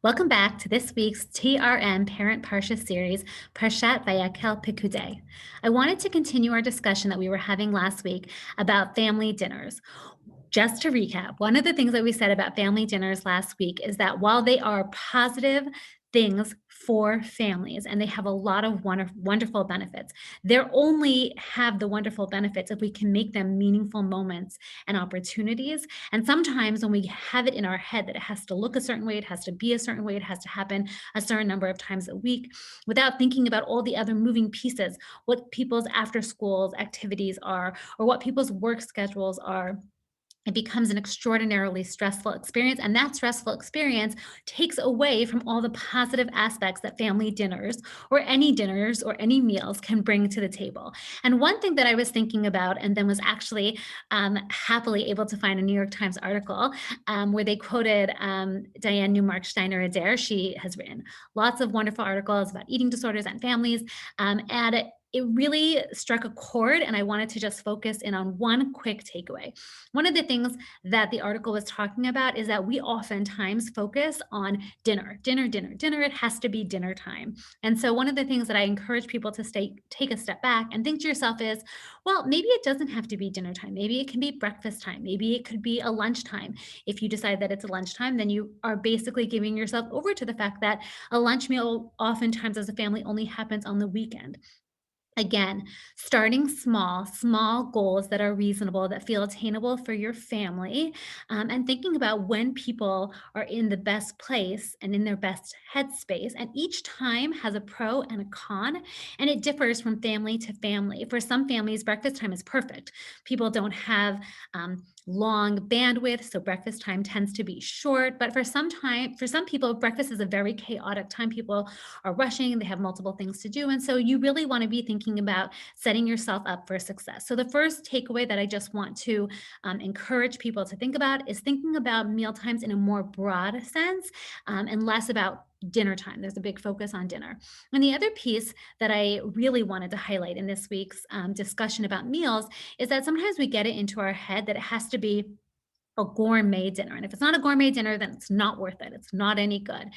Welcome back to this week's TRM Parent Parsha series, Parshat Vayakhel Pekudei. I wanted to continue our discussion that we were having last week about family dinners. Just to recap, one of the things that we said about family dinners last week is that while they are positive things for families and they have a lot of wonderful benefits, they only have the wonderful benefits if we can make them meaningful moments and opportunities. And sometimes when we have it in our head that it has to look a certain way, it has to be a certain way, it has to happen a certain number of times a week, without thinking about all the other moving pieces, what people's after schools activities are, or what people's work schedules are, it becomes an extraordinarily stressful experience. And that stressful experience takes away from all the positive aspects that family dinners or any meals can bring to the table. And one thing that I was thinking about, and then was actually happily able to find a New York Times article where they quoted Diane Newmark Steiner Adair. She has written lots of wonderful articles about eating disorders and families. And it really struck a chord, and I wanted to just focus in on one quick takeaway. One of the things that the article was talking about is that we oftentimes focus on dinner. It has to be dinner time. And so one of the things that I encourage people to take a step back and think to yourself is, well, maybe it doesn't have to be dinner time. Maybe it can be breakfast time. Maybe it could be a lunchtime. If you decide that it's a lunchtime, then you are basically giving yourself over to the fact that a lunch meal oftentimes as a family only happens on the weekend. Again, starting small goals that are reasonable, that feel attainable for your family, and thinking about when people are in the best place and in their best headspace. And each time has a pro and a con, and it differs from family to family. For some families, breakfast time is perfect. People don't have long bandwidth, so breakfast time tends to be short. But for some people, breakfast is a very chaotic time. People are rushing, they have multiple things to do. And so you really want to be thinking about setting yourself up for success. So the first takeaway that I just want to encourage people to think about is thinking about meal times in a more broad sense and less about dinner time. There's a big focus on dinner. And the other piece that I really wanted to highlight in this week's discussion about meals is that sometimes we get it into our head that it has to be a gourmet dinner. And if it's not a gourmet dinner, then it's not worth it. It's not any good.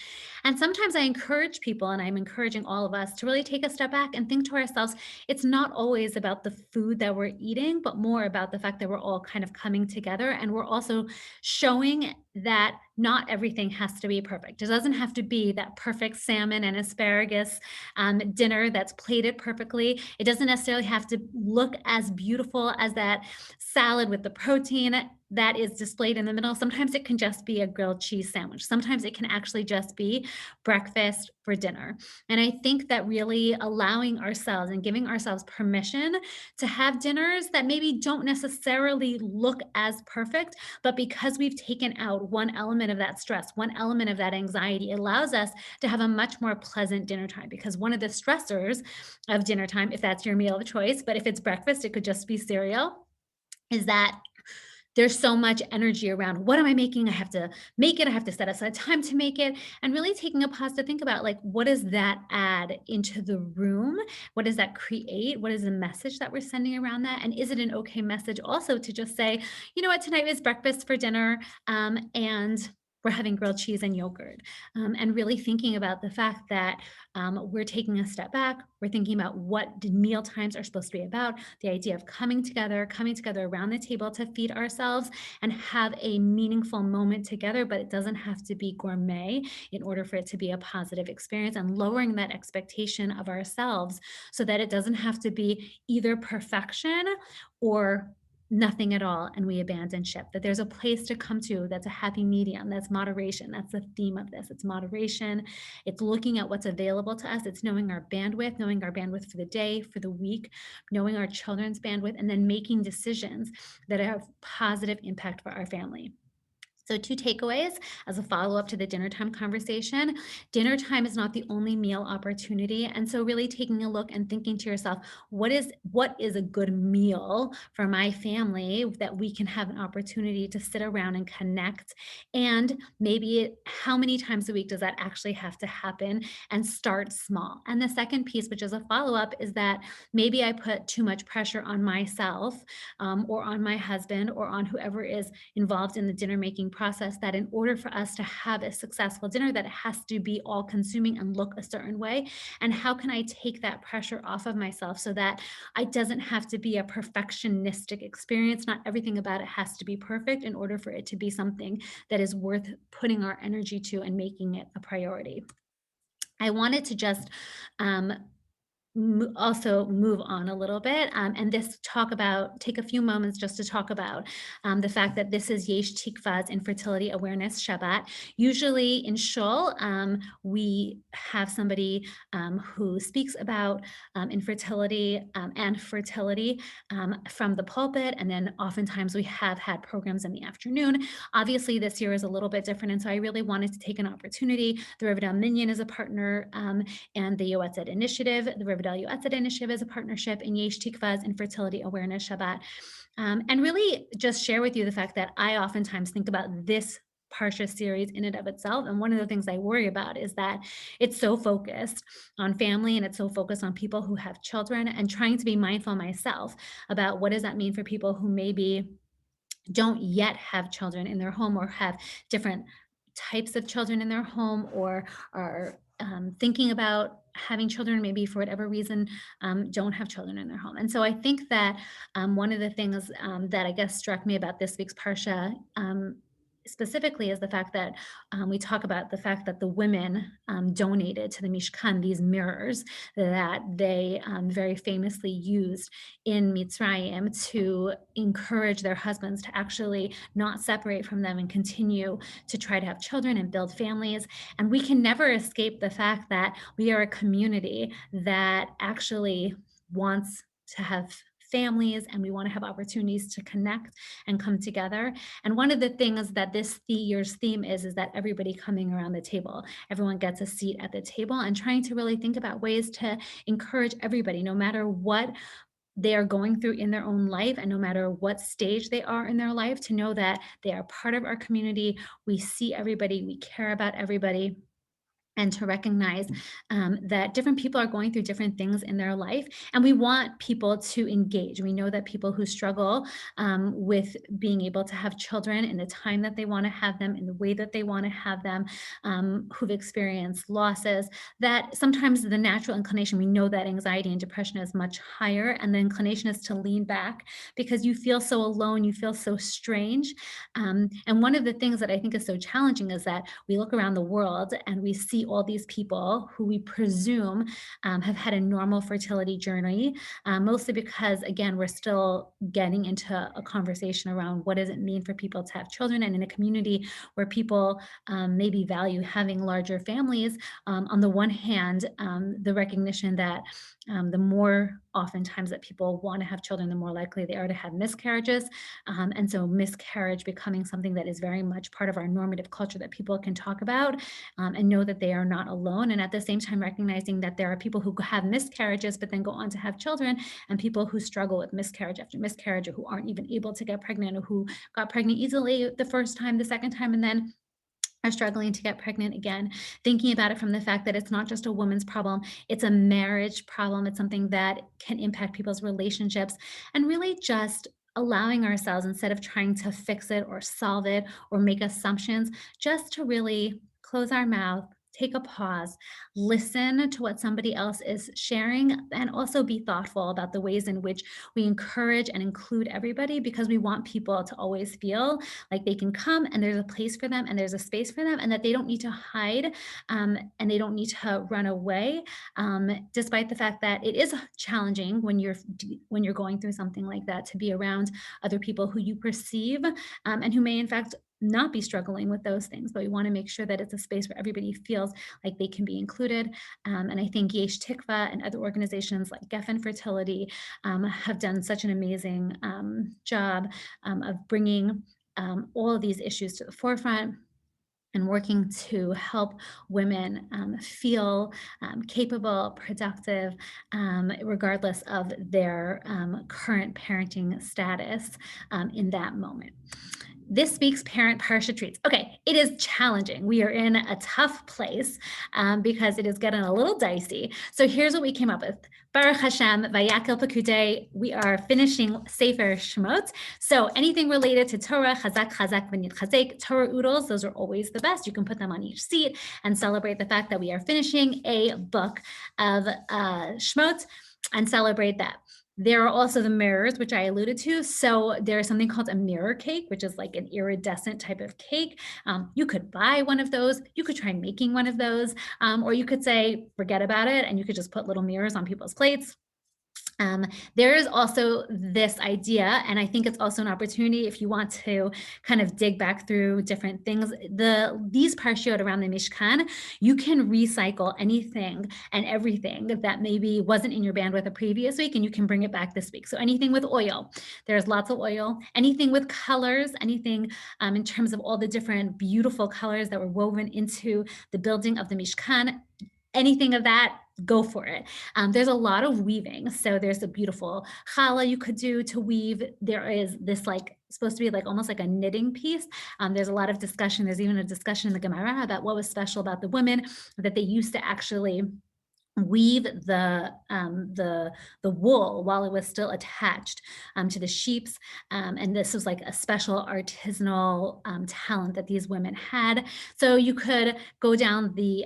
And sometimes I encourage people, and I'm encouraging all of us to really take a step back and think to ourselves, it's not always about the food that we're eating, but more about the fact that we're all kind of coming together. And we're also showing that not everything has to be perfect. It doesn't have to be that perfect salmon and asparagus dinner that's plated perfectly. It doesn't necessarily have to look as beautiful as that salad with the protein that is displayed in the middle. Sometimes it can just be a grilled cheese sandwich. Sometimes it can actually just be breakfast for dinner. And I think that really allowing ourselves and giving ourselves permission to have dinners that maybe don't necessarily look as perfect, but because we've taken out one element of that stress, one element of that anxiety, it allows us to have a much more pleasant dinner time. Because one of the stressors of dinner time, if that's your meal of choice, but if it's breakfast, it could just be cereal, is that there's so much energy around what am I making? I have to make it. I have to set aside time to make it. And really taking a pause to think about, like, what does that add into the room? What does that create? What is the message that we're sending around that? And is it an okay message also to just say, you know what, tonight is breakfast for dinner, and we're having grilled cheese and yogurt, and really thinking about the fact that we're taking a step back. We're thinking about what meal times are supposed to be about, the idea of coming together around the table to feed ourselves and have a meaningful moment together, but it doesn't have to be gourmet in order for it to be a positive experience, and lowering that expectation of ourselves so that it doesn't have to be either perfection or nothing at all and we abandon ship. That there's a place to come to that's a happy medium, that's moderation. That's the theme of this. It's moderation. It's looking at what's available to us. It's knowing our bandwidth for the day, for the week, knowing our children's bandwidth, and then making decisions that have positive impact for our family. So 2 takeaways as a follow-up to the dinner time conversation. Dinner time is not the only meal opportunity. And so really taking a look and thinking to yourself, what is a good meal for my family that we can have an opportunity to sit around and connect? And maybe how many times a week does that actually have to happen? And start small. And the second piece, which is a follow-up, is that maybe I put too much pressure on myself or on my husband or on whoever is involved in the dinner making process that in order for us to have a successful dinner, that it has to be all consuming and look a certain way. And how can I take that pressure off of myself so that it doesn't have to be a perfectionistic experience? Not everything about it has to be perfect in order for it to be something that is worth putting our energy to and making it a priority. I wanted to just um, also move on a little bit, and take a few moments just to talk about the fact that this is Yesh Tikva's Infertility Awareness Shabbat. Usually in Shul, we have somebody who speaks about infertility and fertility from the pulpit, and then oftentimes we have had programs in the afternoon. Obviously, this year is a little bit different, and so I really wanted to take an opportunity. The Riverdale Minyan is a partner, and the Yoetzet Initiative, the Riverdale Yoetzet Initiative is a partnership in Yesh Tikva's Infertility Awareness Shabbat. And really just share with you the fact that I oftentimes think about this Parsha series in and of itself. And one of the things I worry about is that it's so focused on family and it's so focused on people who have children, and trying to be mindful myself about what does that mean for people who maybe don't yet have children in their home, or have different types of children in their home, or are thinking about having children, maybe for whatever reason don't have children in their home. And so I think that one of the things that I guess struck me about this week's Parsha specifically is the fact that we talk about the fact that the women donated to the Mishkan these mirrors that they very famously used in Mitzrayim to encourage their husbands to actually not separate from them and continue to try to have children and build families. And we can never escape the fact that we are a community that actually wants to have families, and we want to have opportunities to connect and come together. And one of the things that this year's theme is that everybody coming around the table, everyone gets a seat at the table, and trying to really think about ways to encourage everybody, no matter what they are going through in their own life and no matter what stage they are in their life, to know that they are part of our community. We see everybody, we care about everybody, and to recognize that different people are going through different things in their life, and we want people to engage. We know that people who struggle with being able to have children in the time that they want to have them, in the way that they want to have them, who've experienced losses, that sometimes the natural inclination, we know that anxiety and depression is much higher, and the inclination is to lean back because you feel so alone, you feel so strange. And one of the things that I think is so challenging is that we look around the world and we see all these people who we presume have had a normal fertility journey, mostly because, again, we're still getting into a conversation around what does it mean for people to have children, and in a community where people maybe value having larger families. On the one hand, the recognition that the more oftentimes that people want to have children, the more likely they are to have miscarriages. And so miscarriage becoming something that is very much part of our normative culture that people can talk about and know that they are not alone. And at the same time, recognizing that there are people who have miscarriages, but then go on to have children, and people who struggle with miscarriage after miscarriage, or who aren't even able to get pregnant, or who got pregnant easily the first time, the second time, and then are struggling to get pregnant again. Thinking about it from the fact that it's not just a woman's problem, it's a marriage problem. It's something that can impact people's relationships, and really just allowing ourselves, instead of trying to fix it or solve it or make assumptions, just to really close our mouth, take a pause, listen to what somebody else is sharing, and also be thoughtful about the ways in which we encourage and include everybody, because we want people to always feel like they can come and there's a place for them and there's a space for them, and that they don't need to hide and they don't need to run away, despite the fact that it is challenging when you're going through something like that, to be around other people who you perceive and who may in fact not be struggling with those things. But we want to make sure that it's a space where everybody feels like they can be included. And I think Yesh Tikva and other organizations like Geffen Fertility have done such an amazing job of bringing all of these issues to the forefront and working to help women feel capable, productive, regardless of their current parenting status in that moment. This week's parent Parsha treats. Okay, it is challenging. We are in a tough place because it is getting a little dicey. So here's what we came up with. Baruch Hashem, Vayakhel Pekudei. We are finishing Sefer Shemot. So anything related to Torah, Chazak, Chazak, V'nit Chazek, Torah oodles, those are always the best. You can put them on each seat and celebrate the fact that we are finishing a book of Shemot and celebrate that. There are also the mirrors, which I alluded to. So there is something called a mirror cake, which is like an iridescent type of cake. You could buy one of those. You could try making one of those, or you could say, forget about it, and you could just put little mirrors on people's plates. There is also this idea, and I think it's also an opportunity if you want to kind of dig back through different things. These parshiot around the Mishkan, you can recycle anything and everything that maybe wasn't in your bandwidth the previous week, and you can bring it back this week. So anything with oil, there's lots of oil. Anything with colors, anything in terms of all the different beautiful colors that were woven into the building of the Mishkan, anything of that, go for it. There's a lot of weaving. So there's a beautiful challah you could do to weave. There is this like supposed to be like almost like a knitting piece. There's a lot of discussion. There's even a discussion in the Gemara about what was special about the women, that they used to actually weave the wool while it was still attached to the sheeps, and this was like a special artisanal talent that these women had. So you could go down the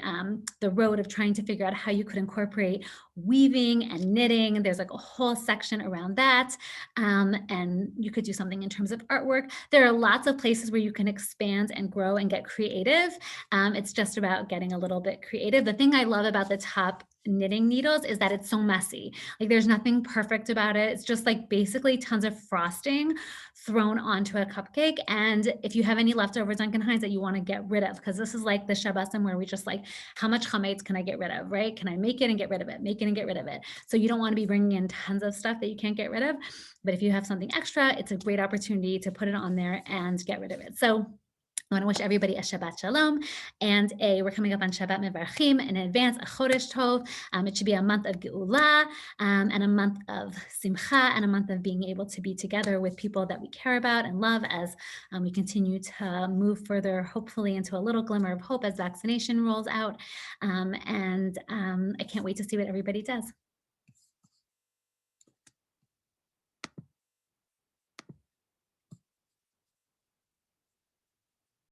road of trying to figure out how you could incorporate weaving and knitting. There's like a whole section around that, and you could do something in terms of artwork. There are lots of places where you can expand and grow and get creative. It's just about getting a little bit creative. The thing I love about the top knitting needles is that it's so messy. Like there's nothing perfect about it. It's just like basically tons of frosting thrown onto a cupcake. And if you have any leftover Duncan Hines that you want to get rid of, because this is like the Shabbosim where we just like, how much chametz can I get rid of, right? Can I make it and get rid of it, make it and get rid of it? So you don't want to be bringing in tons of stuff that you can't get rid of. But if you have something extra, it's a great opportunity to put it on there and get rid of it. So I want to wish everybody a Shabbat Shalom, and we're coming up on Shabbat Mevarchim in advance, a Chodesh Tov. It should be a month of Geulah, and a month of Simcha, and a month of being able to be together with people that we care about and love as we continue to move further, hopefully into a little glimmer of hope as vaccination rolls out. I can't wait to see what everybody does.